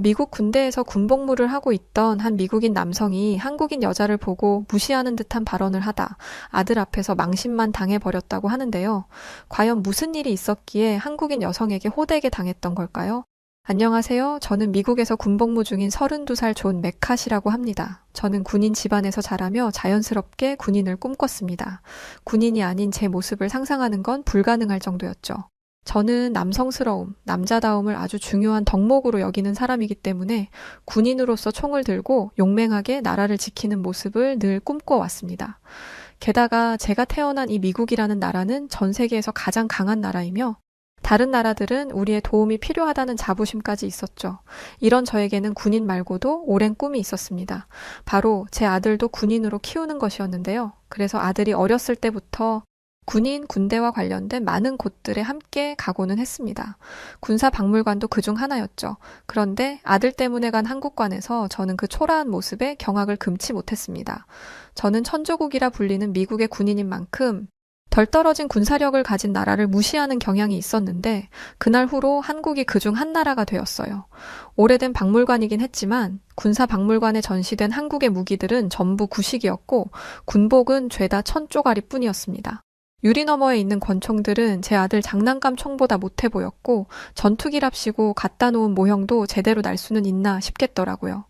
미국 군대에서 군복무를 하고 있던 한 미국인 남성이 한국인 여자를 보고 무시하는 듯한 발언을 하다 아들 앞에서 망신만 당해버렸다고 하는데요. 과연 무슨 일이 있었기에 한국인 여성에게 호되게 당했던 걸까요? 안녕하세요. 저는 미국에서 군복무 중인 32살 존 맥캇이라고 합니다. 저는 군인 집안에서 자라며 자연스럽게 군인을 꿈꿨습니다. 군인이 아닌 제 모습을 상상하는 건 불가능할 정도였죠. 저는 남성스러움, 남자다움을 아주 중요한 덕목으로 여기는 사람이기 때문에 군인으로서 총을 들고 용맹하게 나라를 지키는 모습을 늘 꿈꿔왔습니다. 게다가 제가 태어난 이 미국이라는 나라는 전 세계에서 가장 강한 나라이며 다른 나라들은 우리의 도움이 필요하다는 자부심까지 있었죠. 이런 저에게는 군인 말고도 오랜 꿈이 있었습니다. 바로 제 아들도 군인으로 키우는 것이었는데요. 그래서 아들이 어렸을 때부터 군인, 군대와 관련된 많은 곳들에 함께 가고는 했습니다. 군사박물관도 그중 하나였죠. 그런데 아들 때문에 간 한국관에서 저는 그 초라한 모습에 경악을 금치 못했습니다. 저는 천조국이라 불리는 미국의 군인인 만큼 덜 떨어진 군사력을 가진 나라를 무시하는 경향이 있었는데 그날 후로 한국이 그중 한 나라가 되었어요. 오래된 박물관이긴 했지만 군사박물관에 전시된 한국의 무기들은 전부 구식이었고 군복은 죄다 1000조가리뿐이었습니다. 유리 너머에 있는 권총들은 제 아들 장난감 총보다 못해 보였고 전투기랍시고 갖다 놓은 모형도 제대로 날 수는 있나 싶겠더라고요.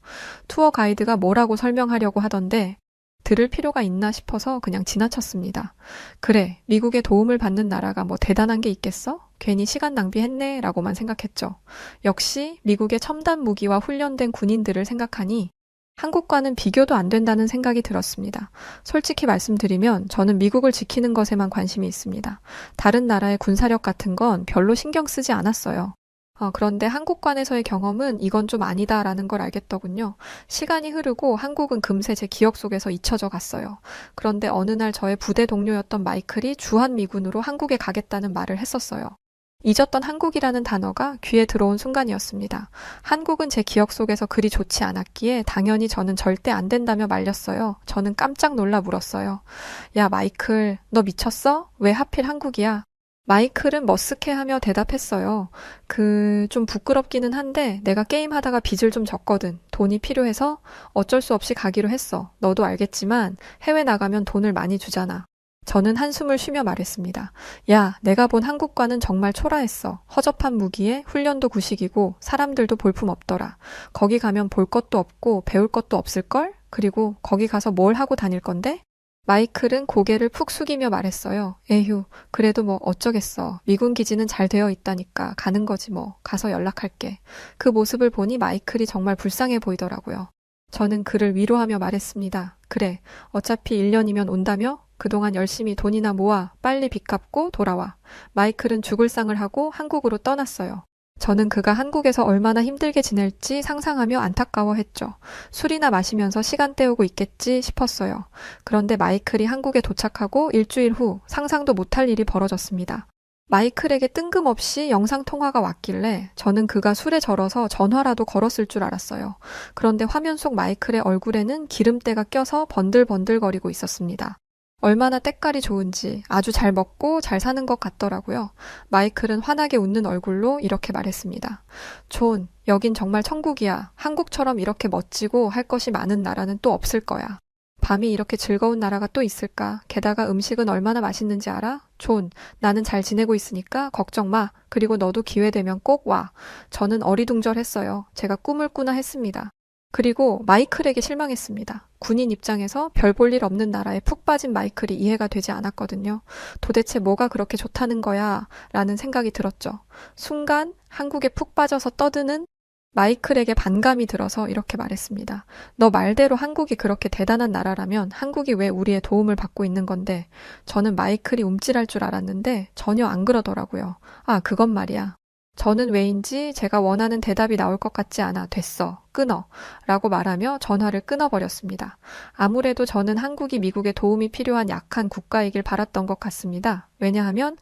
투어 가이드가 뭐라고 설명하려고 하던데 들을 필요가 있나 싶어서 그냥 지나쳤습니다. 그래, 미국의 도움을 받는 나라가 뭐 대단한 게 있겠어? 괜히 시간 낭비했네 라고만 생각했죠. 역시 미국의 첨단 무기와 훈련된 군인들을 생각하니 한국과는 비교도 안 된다는 생각이 들었습니다. 솔직히 말씀드리면 저는 미국을 지키는 것에만 관심이 있습니다. 다른 나라의 군사력 같은 건 별로 신경 쓰지 않았어요. 그런데 한국관에서의 경험은 이건 좀 아니다라는 걸 알겠더군요. 시간이 흐르고 한국은 금세 제 기억 속에서 잊혀져 갔어요. 그런데 어느 날 저의 부대 동료였던 마이클이 주한미군으로 한국에 가겠다는 말을 했었어요. 잊었던 한국이라는 단어가 귀에 들어온 순간이었습니다. 한국은 제 기억 속에서 그리 좋지 않았기에 당연히 저는 절대 안 된다며 말렸어요. 저는 깜짝 놀라 물었어요. 야, 마이클, 너 미쳤어? 왜 하필 한국이야? 마이클은 머쓱해하며 대답했어요. 좀 부끄럽기는 한데 내가 게임하다가 빚을 좀 졌거든. 돈이 필요해서 어쩔 수 없이 가기로 했어. 너도 알겠지만 해외 나가면 돈을 많이 주잖아. 저는 한숨을 쉬며 말했습니다. 야, 내가 본 한국과는 정말 초라했어. 허접한 무기에 훈련도 구식이고 사람들도 볼품없더라. 거기 가면 볼 것도 없고 배울 것도 없을걸? 그리고 거기 가서 뭘 하고 다닐 건데? 마이클은 고개를 푹 숙이며 말했어요. 에휴, 그래도 뭐 어쩌겠어. 미군 기지는 잘 되어 있다니까 가는 거지 뭐. 가서 연락할게. 그 모습을 보니 마이클이 정말 불쌍해 보이더라고요. 저는 그를 위로하며 말했습니다. 그래, 어차피 1년이면 온다며? 그동안 열심히 돈이나 모아 빨리 빚 갚고 돌아와. 마이클은 죽을 상을 하고 한국으로 떠났어요. 저는 그가 한국에서 얼마나 힘들게 지낼지 상상하며 안타까워했죠. 술이나 마시면서 시간 때우고 있겠지 싶었어요. 그런데 마이클이 한국에 도착하고 일주일 후 상상도 못할 일이 벌어졌습니다. 마이클에게 뜬금없이 영상통화가 왔길래 저는 그가 술에 절어서 전화라도 걸었을 줄 알았어요. 그런데 화면 속 마이클의 얼굴에는 기름때가 껴서 번들번들거리고 있었습니다. 얼마나 때깔이 좋은지 아주 잘 먹고 잘 사는 것 같더라고요. 마이클은 환하게 웃는 얼굴로 이렇게 말했습니다. 존, 여긴 정말 천국이야. 한국처럼 이렇게 멋지고 할 것이 많은 나라는 또 없을 거야. 밤이 이렇게 즐거운 나라가 또 있을까? 게다가 음식은 얼마나 맛있는지 알아? 존, 나는 잘 지내고 있으니까 걱정 마. 그리고 너도 기회 되면 꼭 와. 저는 어리둥절했어요. 제가 꿈을 꾸나 했습니다. 그리고 마이클에게 실망했습니다. 군인 입장에서 별 볼 일 없는 나라에 푹 빠진 마이클이 이해가 되지 않았거든요. 도대체 뭐가 그렇게 좋다는 거야? 라는 생각이 들었죠. 순간 한국에 푹 빠져서 떠드는 마이클에게 반감이 들어서 이렇게 말했습니다. 너 말대로 한국이 그렇게 대단한 나라라면 한국이 왜 우리의 도움을 받고 있는 건데 저는 마이클이 움찔할 줄 알았는데 전혀 안 그러더라고요. 아, 그건 말이야. 저는 왜인지 제가 원하는 대답이 나올 것 같지 않아. 됐어. 끊어. 라고 말하며 전화를 끊어버렸습니다. 아무래도 저는 한국이 미국에 도움이 필요한 약한 국가이길 바랐던 것 같습니다. 왜냐하면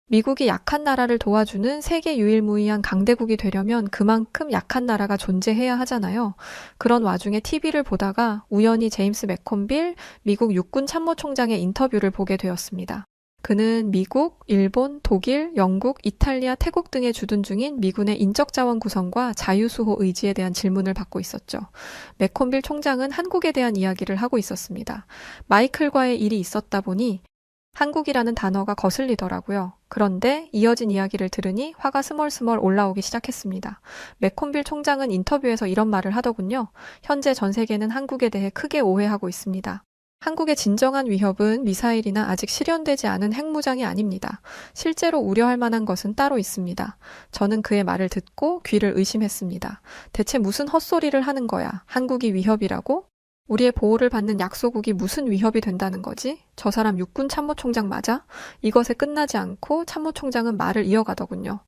미국이 약한 나라를 도와주는 세계 유일무이한 강대국이 되려면 그만큼 약한 나라가 존재해야 하잖아요. 그런 와중에 TV를 보다가 우연히 제임스 맥콤빌 미국 육군 참모총장의 인터뷰를 보게 되었습니다. 그는 미국, 일본, 독일, 영국, 이탈리아, 태국 등에 주둔 중인 미군의 인적 자원 구성과 자유수호 의지에 대한 질문을 받고 있었죠. 맥콘빌 총장은 한국에 대한 이야기를 하고 있었습니다. 마이클과의 일이 있었다 보니 한국이라는 단어가 거슬리더라고요. 그런데 이어진 이야기를 들으니 화가 스멀스멀 올라오기 시작했습니다. 맥콘빌 총장은 인터뷰에서 이런 말을 하더군요. 현재 전 세계는 한국에 대해 크게 오해하고 있습니다. 한국의 진정한 위협은 미사일이나 아직 실현되지 않은 핵무장이 아닙니다. 실제로 우려할 만한 것은 따로 있습니다. 저는 그의 말을 듣고 귀를 의심했습니다. 대체 무슨 헛소리를 하는 거야? 한국이 위협이라고? 우리의 보호를 받는 약소국이 무슨 위협이 된다는 거지? 저 사람 육군 참모총장 맞아? 이것에 끝나지 않고 참모총장은 말을 이어가더군요.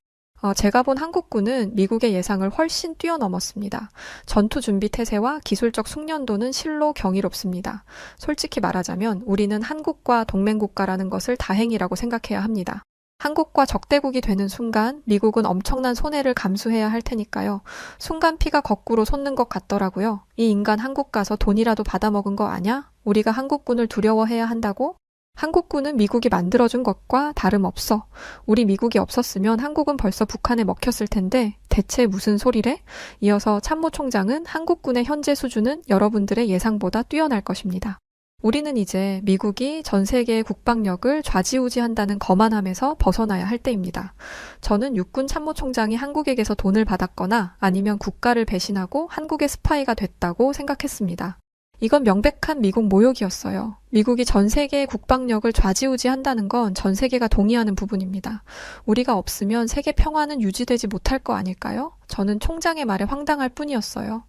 제가 본 한국군은 미국의 예상을 훨씬 뛰어넘었습니다. 전투 준비 태세와 기술적 숙련도는 실로 경이롭습니다. 솔직히 말하자면 우리는 한국과 동맹국가라는 것을 다행이라고 생각해야 합니다. 한국과 적대국이 되는 순간 미국은 엄청난 손해를 감수해야 할 테니까요. 순간 피가 거꾸로 솟는 것 같더라고요. 이 인간 한국 가서 돈이라도 받아먹은 거 아냐? 우리가 한국군을 두려워해야 한다고? 한국군은 미국이 만들어준 것과 다름없어. 우리 미국이 없었으면 한국은 벌써 북한에 먹혔을 텐데 대체 무슨 소리래? 이어서 참모총장은 한국군의 현재 수준은 여러분들의 예상보다 뛰어날 것입니다. 우리는 이제 미국이 전 세계의 국방력을 좌지우지한다는 거만함에서 벗어나야 할 때입니다. 저는 육군 참모총장이 한국에게서 돈을 받았거나 아니면 국가를 배신하고 한국의 스파이가 됐다고 생각했습니다. 이건 명백한 미국 모욕이었어요. 미국이 전 세계의 국방력을 좌지우지한다는 건 전 세계가 동의하는 부분입니다. 우리가 없으면 세계 평화는 유지되지 못할 거 아닐까요? 저는 총장의 말에 황당할 뿐이었어요.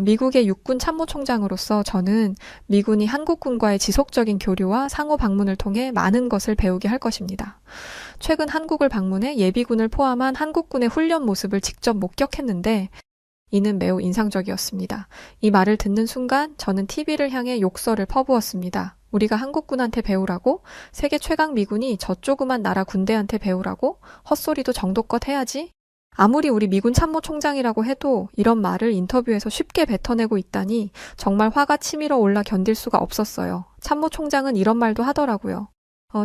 미국의 육군 참모총장으로서 저는 미군이 한국군과의 지속적인 교류와 상호 방문을 통해 많은 것을 배우게 할 것입니다. 최근 한국을 방문해 예비군을 포함한 한국군의 훈련 모습을 직접 목격했는데 이는 매우 인상적이었습니다. 이 말을 듣는 순간 저는 TV를 향해 욕설을 퍼부었습니다. 우리가 한국군한테 배우라고? 세계 최강 미군이 저 조그만 나라 군대한테 배우라고? 헛소리도 정도껏 해야지? 아무리 우리 미군 참모총장이라고 해도 이런 말을 인터뷰에서 쉽게 뱉어내고 있다니 정말 화가 치밀어 올라 견딜 수가 없었어요. 참모총장은 이런 말도 하더라고요.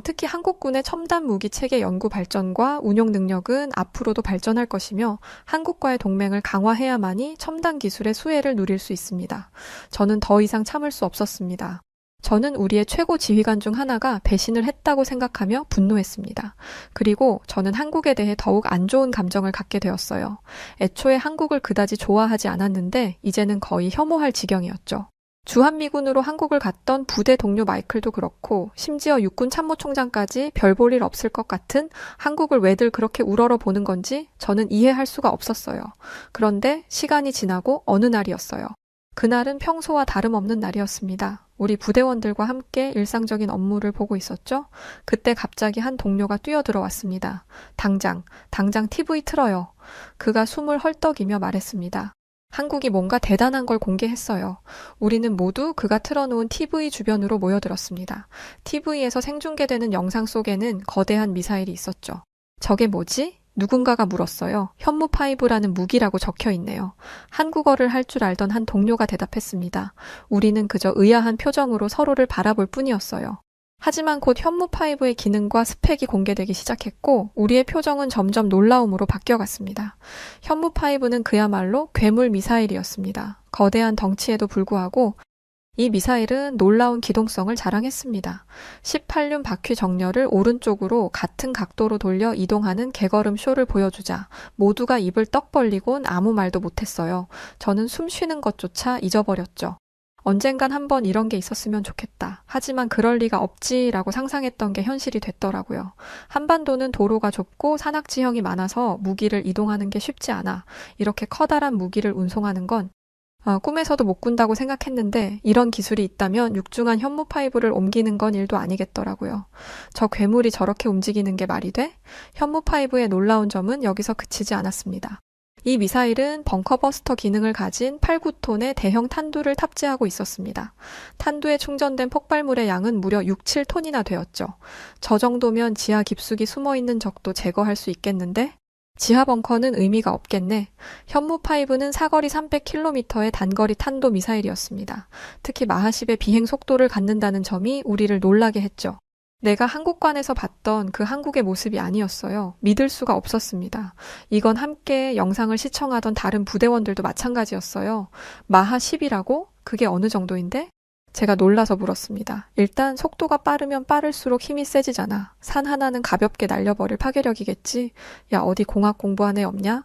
특히 한국군의 첨단 무기 체계 연구 발전과 운용 능력은 앞으로도 발전할 것이며 한국과의 동맹을 강화해야만이 첨단 기술의 수혜를 누릴 수 있습니다. 저는 더 이상 참을 수 없었습니다. 저는 우리의 최고 지휘관 중 하나가 배신을 했다고 생각하며 분노했습니다. 그리고 저는 한국에 대해 더욱 안 좋은 감정을 갖게 되었어요. 애초에 한국을 그다지 좋아하지 않았는데 이제는 거의 혐오할 지경이었죠. 주한미군으로 한국을 갔던 부대 동료 마이클도 그렇고 심지어 육군 참모총장까지 별 볼 일 없을 것 같은 한국을 왜들 그렇게 우러러 보는 건지 저는 이해할 수가 없었어요. 그런데 시간이 지나고 어느 날이었어요. 그날은 평소와 다름없는 날이었습니다. 우리 부대원들과 함께 일상적인 업무를 보고 있었죠. 그때 갑자기 한 동료가 뛰어들어왔습니다. 당장 TV 틀어요. 그가 숨을 헐떡이며 말했습니다. 한국이 뭔가 대단한 걸 공개했어요. 우리는 모두 그가 틀어놓은 TV 주변으로 모여들었습니다. TV에서 생중계되는 영상 속에는 거대한 미사일이 있었죠. 저게 뭐지? 누군가가 물었어요. 현무5라는 무기라고 적혀 있네요. 한국어를 할 줄 알던 한 동료가 대답했습니다. 우리는 그저 의아한 표정으로 서로를 바라볼 뿐이었어요. 하지만 곧 현무5의 기능과 스펙이 공개되기 시작했고 우리의 표정은 점점 놀라움으로 바뀌어갔습니다. 현무5는 그야말로 괴물 미사일이었습니다. 거대한 덩치에도 불구하고 이 미사일은 놀라운 기동성을 자랑했습니다. 18륜 바퀴 정렬을 오른쪽으로 같은 각도로 돌려 이동하는 개걸음 쇼를 보여주자 모두가 입을 떡 벌리곤 아무 말도 못했어요. 저는 숨 쉬는 것조차 잊어버렸죠. 언젠간 한번 이런 게 있었으면 좋겠다. 하지만 그럴 리가 없지라고 상상했던 게 현실이 됐더라고요. 한반도는 도로가 좁고 산악지형이 많아서 무기를 이동하는 게 쉽지 않아. 이렇게 커다란 무기를 운송하는 건 꿈에서도 못 꾼다고 생각했는데 이런 기술이 있다면 육중한 현무5를 옮기는 건 일도 아니겠더라고요. 저 괴물이 저렇게 움직이는 게 말이 돼? 현무5의 놀라운 점은 여기서 그치지 않았습니다. 이 미사일은 벙커버스터 기능을 가진 8, 9톤의 대형 탄두를 탑재하고 있었습니다. 탄두에 충전된 폭발물의 양은 무려 6, 7톤이나 되었죠. 저 정도면 지하 깊숙이 숨어있는 적도 제거할 수 있겠는데? 지하 벙커는 의미가 없겠네. 현무5는 사거리 300km의 단거리 탄도 미사일이었습니다. 특히 마하 10의 비행 속도를 갖는다는 점이 우리를 놀라게 했죠. 내가 한국관에서 봤던 그 한국의 모습이 아니었어요. 믿을 수가 없었습니다. 이건 함께 영상을 시청하던 다른 부대원들도 마찬가지였어요. 마하 10이라고? 그게 어느 정도인데? 제가 놀라서 물었습니다. 일단 속도가 빠르면 빠를수록 힘이 세지잖아. 산 하나는 가볍게 날려버릴 파괴력이겠지? 야, 어디 공학 공부한 애 없냐?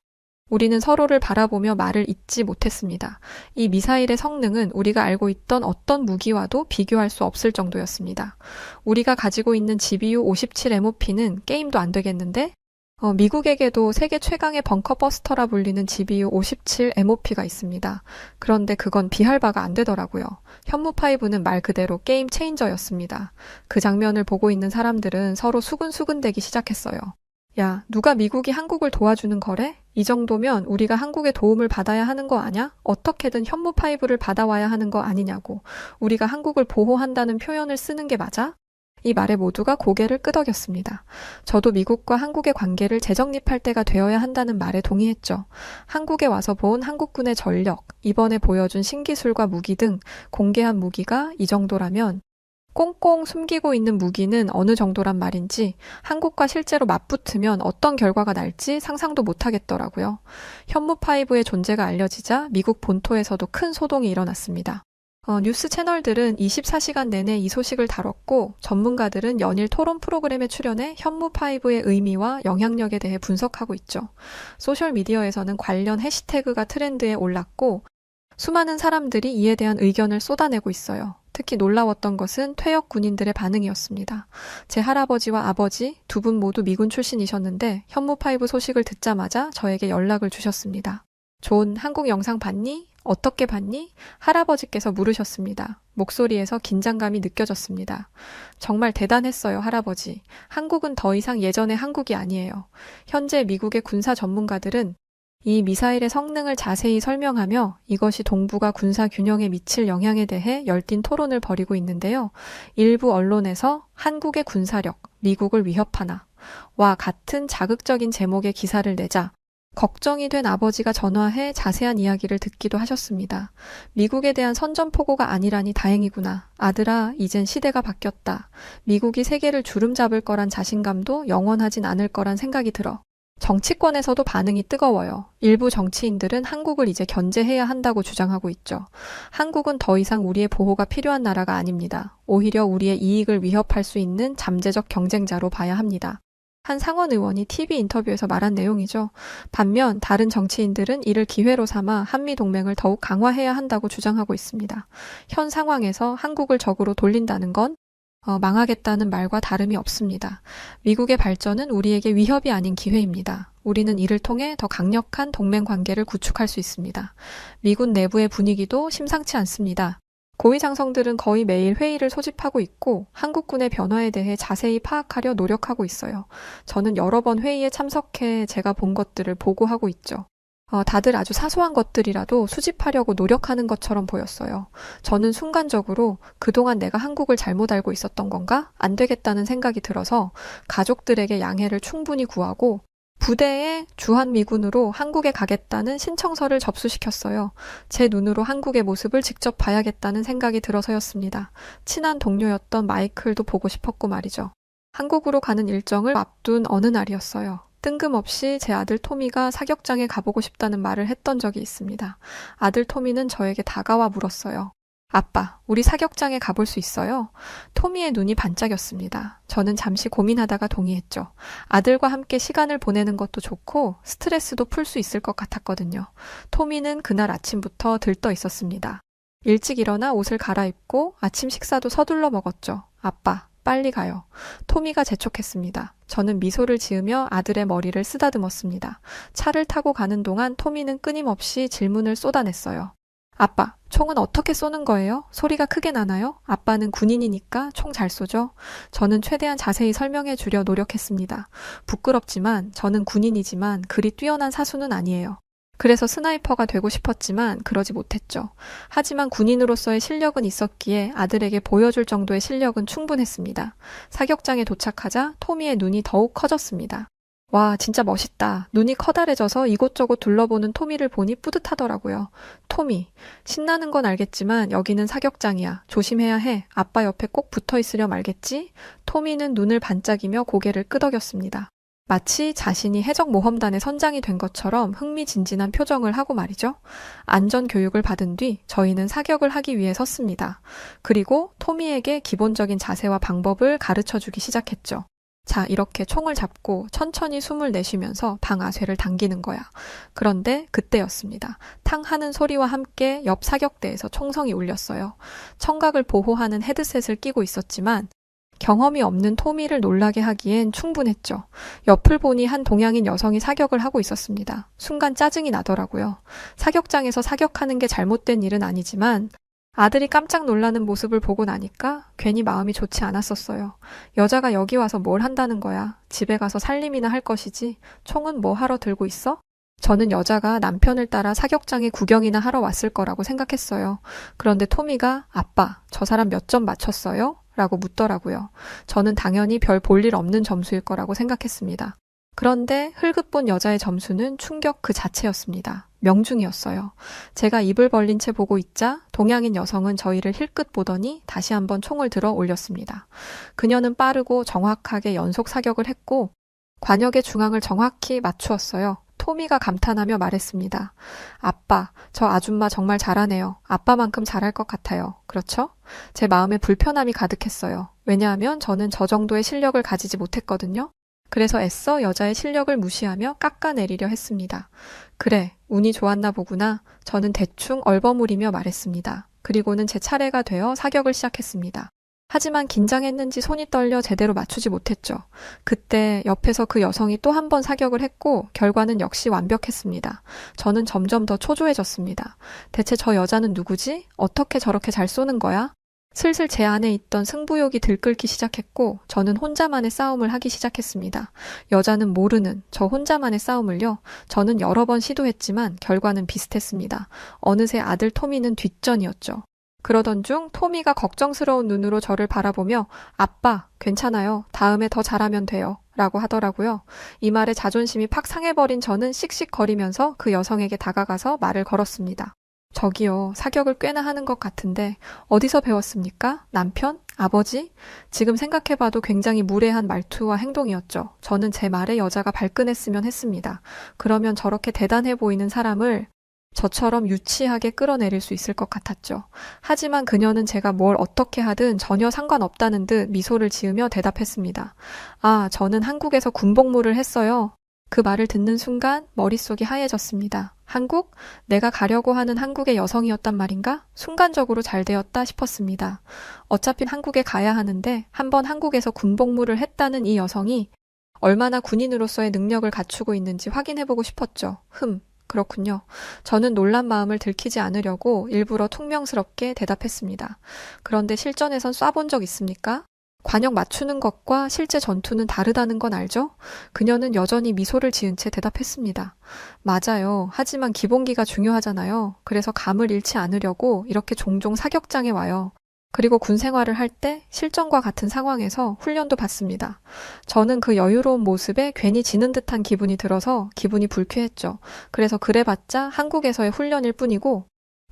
우리는 서로를 바라보며 말을 잇지 못했습니다. 이 미사일의 성능은 우리가 알고 있던 어떤 무기와도 비교할 수 없을 정도였습니다. 우리가 가지고 있는 GBU 57 MOP는 게임도 안 되겠는데? 미국에게도 세계 최강의 벙커버스터라 불리는 GBU 57 MOP가 있습니다. 그런데 그건 비할 바가 안 되더라고요. 현무5는 말 그대로 게임 체인저였습니다. 그 장면을 보고 있는 사람들은 서로 수근수근대기 시작했어요. 야, 누가 미국이 한국을 도와주는 거래? 이 정도면 우리가 한국의 도움을 받아야 하는 거 아냐? 어떻게든 현무5를 받아와야 하는 거 아니냐고. 우리가 한국을 보호한다는 표현을 쓰는 게 맞아? 이 말에 모두가 고개를 끄덕였습니다. 저도 미국과 한국의 관계를 재정립할 때가 되어야 한다는 말에 동의했죠. 한국에 와서 본 한국군의 전력, 이번에 보여준 신기술과 무기 등 공개한 무기가 이 정도라면 꽁꽁 숨기고 있는 무기는 어느 정도란 말인지 한국과 실제로 맞붙으면 어떤 결과가 날지 상상도 못하겠더라고요. 현무5의 존재가 알려지자 미국 본토에서도 큰 소동이 일어났습니다. 뉴스 채널들은 24시간 내내 이 소식을 다뤘고 전문가들은 연일 토론 프로그램에 출연해 현무5의 의미와 영향력에 대해 분석하고 있죠. 소셜미디어에서는 관련 해시태그가 트렌드에 올랐고 수많은 사람들이 이에 대한 의견을 쏟아내고 있어요. 특히 놀라웠던 것은 퇴역 군인들의 반응이었습니다. 제 할아버지와 아버지 두 분 모두 미군 출신이셨는데 현무5 소식을 듣자마자 저에게 연락을 주셨습니다. 존, 한국 영상 봤니? 어떻게 봤니? 할아버지께서 물으셨습니다. 목소리에서 긴장감이 느껴졌습니다. 정말 대단했어요, 할아버지. 한국은 더 이상 예전의 한국이 아니에요. 현재 미국의 군사 전문가들은 이 미사일의 성능을 자세히 설명하며 이것이 동북아 군사 균형에 미칠 영향에 대해 열띤 토론을 벌이고 있는데요. 일부 언론에서 한국의 군사력, 미국을 위협하나 와 같은 자극적인 제목의 기사를 내자 걱정이 된 아버지가 전화해 자세한 이야기를 듣기도 하셨습니다. 미국에 대한 선전포고가 아니라니 다행이구나. 아들아, 이젠 시대가 바뀌었다. 미국이 세계를 주름잡을 거란 자신감도 영원하진 않을 거란 생각이 들어. 정치권에서도 반응이 뜨거워요. 일부 정치인들은 한국을 이제 견제해야 한다고 주장하고 있죠. 한국은 더 이상 우리의 보호가 필요한 나라가 아닙니다. 오히려 우리의 이익을 위협할 수 있는 잠재적 경쟁자로 봐야 합니다. 한 상원 의원이 TV 인터뷰에서 말한 내용이죠. 반면 다른 정치인들은 이를 기회로 삼아 한미 동맹을 더욱 강화해야 한다고 주장하고 있습니다. 현 상황에서 한국을 적으로 돌린다는 건 망하겠다는 말과 다름이 없습니다. 미국의 발전은 우리에게 위협이 아닌 기회입니다. 우리는 이를 통해 더 강력한 동맹 관계를 구축할 수 있습니다. 미군 내부의 분위기도 심상치 않습니다. 고위장성들은 거의 매일 회의를 소집하고 있고 한국군의 변화에 대해 자세히 파악하려 노력하고 있어요. 저는 여러 번 회의에 참석해 제가 본 것들을 보고하고 있죠. 다들 아주 사소한 것들이라도 수집하려고 노력하는 것처럼 보였어요. 저는 순간적으로 그동안 내가 한국을 잘못 알고 있었던 건가? 안 되겠다는 생각이 들어서 가족들에게 양해를 충분히 구하고 부대에 주한미군으로 한국에 가겠다는 신청서를 접수시켰어요. 제 눈으로 한국의 모습을 직접 봐야겠다는 생각이 들어서였습니다. 친한 동료였던 마이클도 보고 싶었고 말이죠. 한국으로 가는 일정을 앞둔 어느 날이었어요. 뜬금없이 제 아들 토미가 사격장에 가보고 싶다는 말을 했던 적이 있습니다. 아들 토미는 저에게 다가와 물었어요. 아빠, 우리 사격장에 가볼 수 있어요? 토미의 눈이 반짝였습니다. 저는 잠시 고민하다가 동의했죠. 아들과 함께 시간을 보내는 것도 좋고 스트레스도 풀 수 있을 것 같았거든요. 토미는 그날 아침부터 들떠 있었습니다. 일찍 일어나 옷을 갈아입고 아침 식사도 서둘러 먹었죠. 아빠, 빨리 가요. 토미가 재촉했습니다. 저는 미소를 지으며 아들의 머리를 쓰다듬었습니다. 차를 타고 가는 동안 토미는 끊임없이 질문을 쏟아냈어요. 아빠, 총은 어떻게 쏘는 거예요? 소리가 크게 나나요? 아빠는 군인이니까 총 잘 쏘죠? 저는 최대한 자세히 설명해 주려 노력했습니다. 부끄럽지만 저는 군인이지만 그리 뛰어난 사수는 아니에요. 그래서 스나이퍼가 되고 싶었지만 그러지 못했죠. 하지만 군인으로서의 실력은 있었기에 아들에게 보여줄 정도의 실력은 충분했습니다. 사격장에 도착하자 토미의 눈이 더욱 커졌습니다. 와, 진짜 멋있다. 눈이 커다래져서 이곳저곳 둘러보는 토미를 보니 뿌듯하더라고요. 토미. 신나는 건 알겠지만 여기는 사격장이야. 조심해야 해. 아빠 옆에 꼭 붙어 있으려 말겠지? 토미는 눈을 반짝이며 고개를 끄덕였습니다. 마치 자신이 해적모험단의 선장이 된 것처럼 흥미진진한 표정을 하고 말이죠. 안전 교육을 받은 뒤 저희는 사격을 하기 위해 섰습니다. 그리고 토미에게 기본적인 자세와 방법을 가르쳐 주기 시작했죠. 자, 이렇게 총을 잡고 천천히 숨을 내쉬면서 방아쇠를 당기는 거야. 그런데 그때였습니다. 탕 하는 소리와 함께 옆 사격대에서 총성이 울렸어요. 청각을 보호하는 헤드셋을 끼고 있었지만 경험이 없는 토미를 놀라게 하기엔 충분했죠. 옆을 보니 한 동양인 여성이 사격을 하고 있었습니다. 순간 짜증이 나더라고요. 사격장에서 사격하는 게 잘못된 일은 아니지만 아들이 깜짝 놀라는 모습을 보고 나니까 괜히 마음이 좋지 않았었어요. 여자가 여기 와서 뭘 한다는 거야. 집에 가서 살림이나 할 것이지. 총은 뭐 하러 들고 있어? 저는 여자가 남편을 따라 사격장에 구경이나 하러 왔을 거라고 생각했어요. 그런데 토미가 아빠, 저 사람 몇 점 맞췄어요? 라고 묻더라고요. 저는 당연히 별 볼 일 없는 점수일 거라고 생각했습니다. 그런데 흘끗 본 여자의 점수는 충격 그 자체였습니다. 명중이었어요. 제가 입을 벌린 채 보고 있자 동양인 여성은 저희를 힐끗 보더니 다시 한번 총을 들어 올렸습니다. 그녀는 빠르고 정확하게 연속 사격을 했고 관역의 중앙을 정확히 맞추었어요. 토미가 감탄하며 말했습니다. 아빠, 저 아줌마 정말 잘하네요. 아빠만큼 잘할 것 같아요. 그렇죠? 제 마음에 불편함이 가득했어요. 왜냐하면 저는 저 정도의 실력을 가지지 못했거든요. 그래서 애써 여자의 실력을 무시하며 깎아내리려 했습니다. 그래, 운이 좋았나 보구나. 저는 대충 얼버무리며 말했습니다. 그리고는 제 차례가 되어 사격을 시작했습니다. 하지만 긴장했는지 손이 떨려 제대로 맞추지 못했죠. 그때 옆에서 그 여성이 또 한 번 사격을 했고 결과는 역시 완벽했습니다. 저는 점점 더 초조해졌습니다. 대체 저 여자는 누구지? 어떻게 저렇게 잘 쏘는 거야? 슬슬 제 안에 있던 승부욕이 들끓기 시작했고 저는 혼자만의 싸움을 하기 시작했습니다. 여자는 모르는 저 혼자만의 싸움을요. 저는 여러 번 시도했지만 결과는 비슷했습니다. 어느새 아들 토미는 뒷전이었죠. 그러던 중 토미가 걱정스러운 눈으로 저를 바라보며 아빠, 괜찮아요. 다음에 더 잘하면 돼요. 라고 하더라고요. 이 말에 자존심이 팍 상해버린 저는 씩씩거리면서 그 여성에게 다가가서 말을 걸었습니다. 저기요, 사격을 꽤나 하는 것 같은데 어디서 배웠습니까? 남편? 아버지? 지금 생각해봐도 굉장히 무례한 말투와 행동이었죠. 저는 제 말에 여자가 발끈했으면 했습니다. 그러면 저렇게 대단해 보이는 사람을 저처럼 유치하게 끌어내릴 수 있을 것 같았죠. 하지만 그녀는 제가 뭘 어떻게 하든 전혀 상관없다는 듯 미소를 지으며 대답했습니다. 아, 저는 한국에서 군복무를 했어요. 그 말을 듣는 순간 머릿속이 하얘졌습니다. 한국? 내가 가려고 하는 한국의 여성이었단 말인가? 순간적으로 잘 되었다 싶었습니다. 어차피 한국에 가야 하는데 한번 한국에서 군복무를 했다는 이 여성이 얼마나 군인으로서의 능력을 갖추고 있는지 확인해보고 싶었죠. 그렇군요. 저는 놀란 마음을 들키지 않으려고 일부러 퉁명스럽게 대답했습니다. 그런데 실전에선 쏴본 적 있습니까? 관역 맞추는 것과 실제 전투는 다르다는 건 알죠? 그녀는 여전히 미소를 지은 채 대답했습니다. 맞아요. 하지만 기본기가 중요하잖아요. 그래서 감을 잃지 않으려고 이렇게 종종 사격장에 와요. 그리고 군 생활을 할 때 실전과 같은 상황에서 훈련도 받습니다. 저는 그 여유로운 모습에 괜히 지는 듯한 기분이 들어서 기분이 불쾌했죠. 그래서 그래봤자 한국에서의 훈련일 뿐이고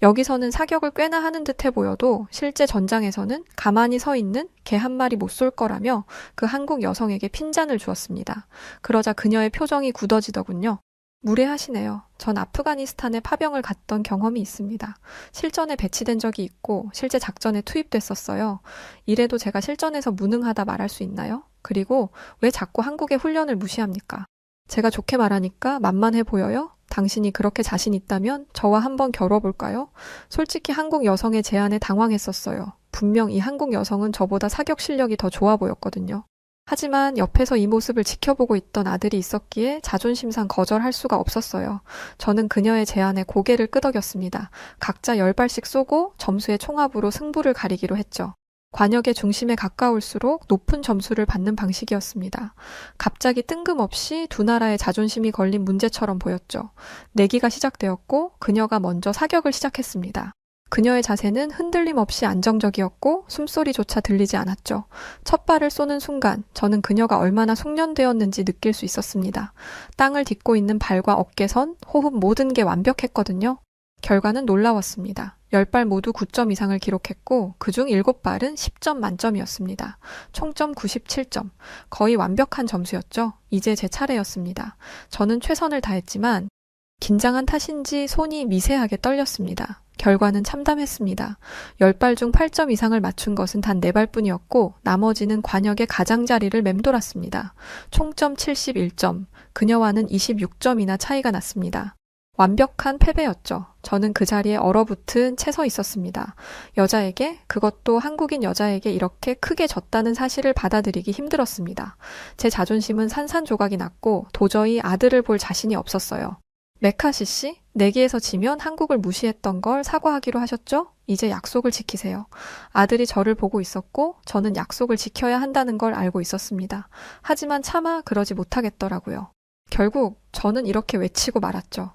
여기서는 사격을 꽤나 하는 듯해 보여도 실제 전장에서는 가만히 서 있는 개 한 마리 못 쏠 거라며 그 한국 여성에게 핀잔을 주었습니다. 그러자 그녀의 표정이 굳어지더군요. 무례하시네요. 전 아프가니스탄에 파병을 갔던 경험이 있습니다. 실전에 배치된 적이 있고 실제 작전에 투입됐었어요. 이래도 제가 실전에서 무능하다 말할 수 있나요? 그리고 왜 자꾸 한국의 훈련을 무시합니까? 제가 좋게 말하니까 만만해 보여요? 당신이 그렇게 자신 있다면 저와 한번 겨뤄볼까요? 솔직히 한국 여성의 제안에 당황했었어요. 분명 이 한국 여성은 저보다 사격 실력이 더 좋아 보였거든요. 하지만 옆에서 이 모습을 지켜보고 있던 아들이 있었기에 자존심상 거절할 수가 없었어요. 저는 그녀의 제안에 고개를 끄덕였습니다. 각자 10발씩 쏘고 점수의 총합으로 승부를 가리기로 했죠. 관역의 중심에 가까울수록 높은 점수를 받는 방식이었습니다. 갑자기 뜬금없이 두 나라의 자존심이 걸린 문제처럼 보였죠. 내기가 시작되었고 그녀가 먼저 사격을 시작했습니다. 그녀의 자세는 흔들림 없이 안정적이었고 숨소리조차 들리지 않았죠. 첫 발을 쏘는 순간 저는 그녀가 얼마나 숙련되었는지 느낄 수 있었습니다. 땅을 딛고 있는 발과 어깨선, 호흡 모든 게 완벽했거든요. 결과는 놀라웠습니다. 10발 모두 9점 이상을 기록했고 그중 7발은 10점 만점이었습니다. 총점 97점. 거의 완벽한 점수였죠. 이제 제 차례였습니다. 저는 최선을 다했지만 긴장한 탓인지 손이 미세하게 떨렸습니다. 결과는 참담했습니다. 10발 중 8점 이상을 맞춘 것은 단 4발뿐이었고 나머지는 관역의 가장자리를 맴돌았습니다. 총점 71점, 그녀와는 26점이나 차이가 났습니다. 완벽한 패배였죠. 저는 그 자리에 얼어붙은 채 서 있었습니다. 여자에게, 그것도 한국인 여자에게 이렇게 크게 졌다는 사실을 받아들이기 힘들었습니다. 제 자존심은 산산조각이 났고 도저히 아들을 볼 자신이 없었어요. 메카시 씨, 내기에서 지면 한국을 무시했던 걸 사과하기로 하셨죠? 이제 약속을 지키세요. 아들이 저를 보고 있었고 저는 약속을 지켜야 한다는 걸 알고 있었습니다. 하지만 차마 그러지 못하겠더라고요. 결국 저는 이렇게 외치고 말았죠.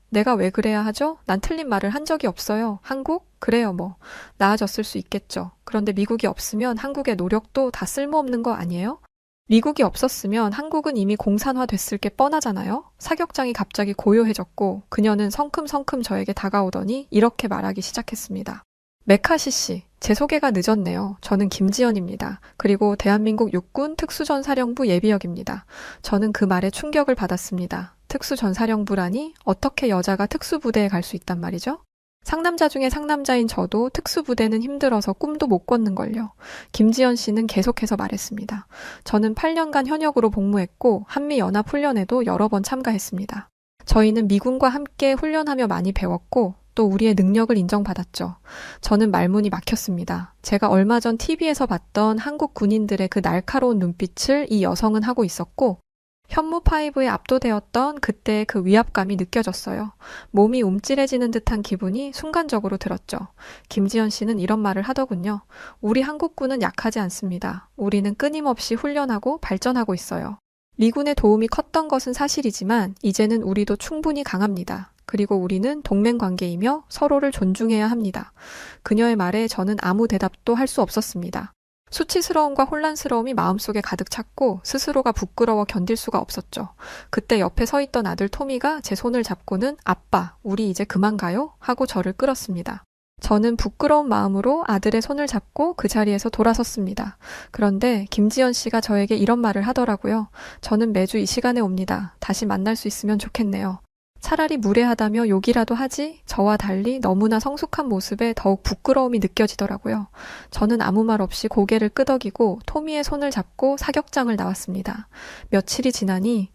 내가 왜 그래야 하죠? 난 틀린 말을 한 적이 없어요. 한국? 그래요 뭐. 나아졌을 수 있겠죠. 그런데 미국이 없으면 한국의 노력도 다 쓸모없는 거 아니에요? 미국이 없었으면 한국은 이미 공산화됐을 게 뻔하잖아요. 사격장이 갑자기 고요해졌고 그녀는 성큼성큼 저에게 다가오더니 이렇게 말하기 시작했습니다. 메카시 씨, 제 소개가 늦었네요. 저는 김지연입니다. 그리고 대한민국 육군 특수전사령부 예비역입니다. 저는 그 말에 충격을 받았습니다. 특수전사령부라니 어떻게 여자가 특수부대에 갈 수 있단 말이죠? 상남자 중에 상남자인 저도 특수부대는 힘들어서 꿈도 못 꿨는걸요. 김지연 씨는 계속해서 말했습니다. 저는 8년간 현역으로 복무했고 한미연합훈련에도 여러 번 참가했습니다. 저희는 미군과 함께 훈련하며 많이 배웠고 또 우리의 능력을 인정받았죠. 저는 말문이 막혔습니다. 제가 얼마 전 TV에서 봤던 한국 군인들의 그 날카로운 눈빛을 이 여성은 하고 있었고 현무5에 압도되었던 그때의 그 위압감이 느껴졌어요. 몸이 움찔해지는 듯한 기분이 순간적으로 들었죠. 김지연 씨는 이런 말을 하더군요. 우리 한국군은 약하지 않습니다. 우리는 끊임없이 훈련하고 발전하고 있어요. 미군의 도움이 컸던 것은 사실이지만 이제는 우리도 충분히 강합니다. 그리고 우리는 동맹관계이며 서로를 존중해야 합니다. 그녀의 말에 저는 아무 대답도 할 수 없었습니다. 수치스러움과 혼란스러움이 마음속에 가득 찼고 스스로가 부끄러워 견딜 수가 없었죠. 그때 옆에 서 있던 아들 토미가 제 손을 잡고는 아빠, 우리 이제 그만 가요? 하고 저를 끌었습니다. 저는 부끄러운 마음으로 아들의 손을 잡고 그 자리에서 돌아섰습니다. 그런데 김지연 씨가 저에게 이런 말을 하더라고요. 저는 매주 이 시간에 옵니다. 다시 만날 수 있으면 좋겠네요. 차라리 무례하다며 욕이라도 하지 저와 달리 너무나 성숙한 모습에 더욱 부끄러움이 느껴지더라고요. 저는 아무 말 없이 고개를 끄덕이고 토미의 손을 잡고 사격장을 나왔습니다. 며칠이 지나니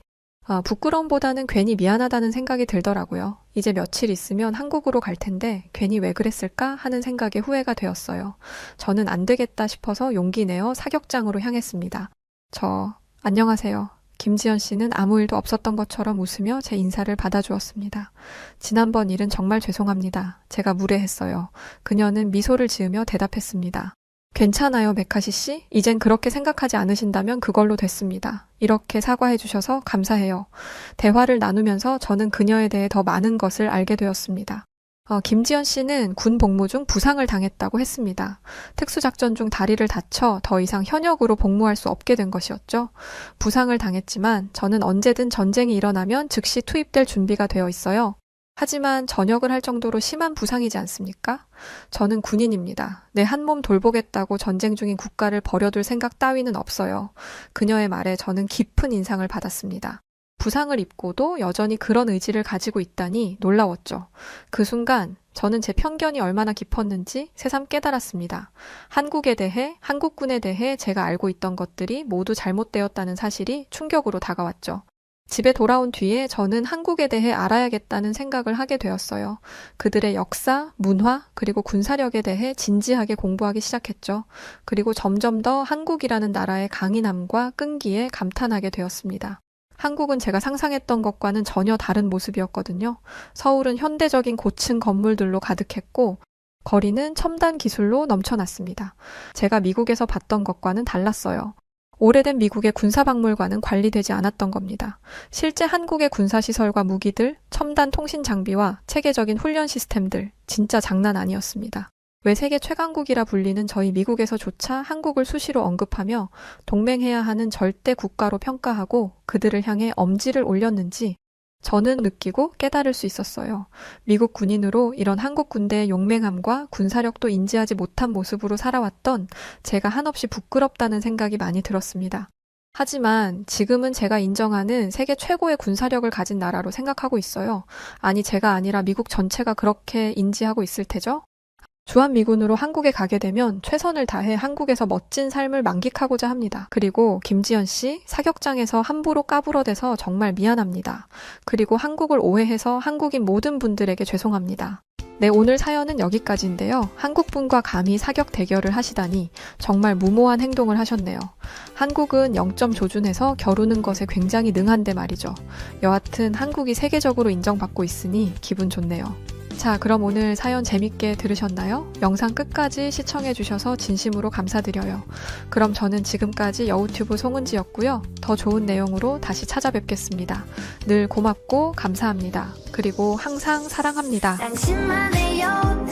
부끄러움보다는 괜히 미안하다는 생각이 들더라고요. 이제 며칠 있으면 한국으로 갈 텐데 괜히 왜 그랬을까 하는 생각에 후회가 되었어요. 저는 안 되겠다 싶어서 용기 내어 사격장으로 향했습니다. 안녕하세요. 김지연 씨는 아무 일도 없었던 것처럼 웃으며 제 인사를 받아주었습니다. 지난번 일은 정말 죄송합니다. 제가 무례했어요. 그녀는 미소를 지으며 대답했습니다. 괜찮아요, 메카시 씨. 이젠 그렇게 생각하지 않으신다면 그걸로 됐습니다. 이렇게 사과해 주셔서 감사해요. 대화를 나누면서 저는 그녀에 대해 더 많은 것을 알게 되었습니다. 김지연 씨는 군 복무 중 부상을 당했다고 했습니다. 특수작전 중 다리를 다쳐 더 이상 현역으로 복무할 수 없게 된 것이었죠. 부상을 당했지만 저는 언제든 전쟁이 일어나면 즉시 투입될 준비가 되어 있어요. 하지만 전역을 할 정도로 심한 부상이지 않습니까? 저는 군인입니다. 내 한 몸 돌보겠다고 전쟁 중인 국가를 버려둘 생각 따위는 없어요. 그녀의 말에 저는 깊은 인상을 받았습니다. 부상을 입고도 여전히 그런 의지를 가지고 있다니 놀라웠죠. 그 순간 저는 제 편견이 얼마나 깊었는지 새삼 깨달았습니다. 한국에 대해, 한국군에 대해 제가 알고 있던 것들이 모두 잘못되었다는 사실이 충격으로 다가왔죠. 집에 돌아온 뒤에 저는 한국에 대해 알아야겠다는 생각을 하게 되었어요. 그들의 역사, 문화, 그리고 군사력에 대해 진지하게 공부하기 시작했죠. 그리고 점점 더 한국이라는 나라의 강인함과 끈기에 감탄하게 되었습니다. 한국은 제가 상상했던 것과는 전혀 다른 모습이었거든요. 서울은 현대적인 고층 건물들로 가득했고 거리는 첨단 기술로 넘쳐났습니다. 제가 미국에서 봤던 것과는 달랐어요. 오래된 미국의 군사박물관은 관리되지 않았던 겁니다. 실제 한국의 군사시설과 무기들, 첨단 통신 장비와 체계적인 훈련 시스템들, 진짜 장난 아니었습니다. 왜 세계 최강국이라 불리는 저희 미국에서조차 한국을 수시로 언급하며 동맹해야 하는 절대 국가로 평가하고 그들을 향해 엄지를 올렸는지 저는 느끼고 깨달을 수 있었어요. 미국 군인으로 이런 한국 군대의 용맹함과 군사력도 인지하지 못한 모습으로 살아왔던 제가 한없이 부끄럽다는 생각이 많이 들었습니다. 하지만 지금은 제가 인정하는 세계 최고의 군사력을 가진 나라로 생각하고 있어요. 아니, 제가 아니라 미국 전체가 그렇게 인지하고 있을 테죠? 주한미군으로 한국에 가게 되면 최선을 다해 한국에서 멋진 삶을 만끽하고자 합니다. 그리고 김지연 씨, 사격장에서 함부로 까불어대서 정말 미안합니다. 그리고 한국을 오해해서 한국인 모든 분들에게 죄송합니다. 네, 오늘 사연은 여기까지인데요. 한국분과 감히 사격 대결을 하시다니 정말 무모한 행동을 하셨네요. 한국은 0점 조준해서 겨루는 것에 굉장히 능한데 말이죠. 여하튼 한국이 세계적으로 인정받고 있으니 기분 좋네요. 자, 그럼 오늘 사연 재밌게 들으셨나요? 영상 끝까지 시청해주셔서 진심으로 감사드려요. 그럼 저는 지금까지 여우튜브 송은지였고요. 더 좋은 내용으로 다시 찾아뵙겠습니다. 늘 고맙고 감사합니다. 그리고 항상 사랑합니다. 당신만의 여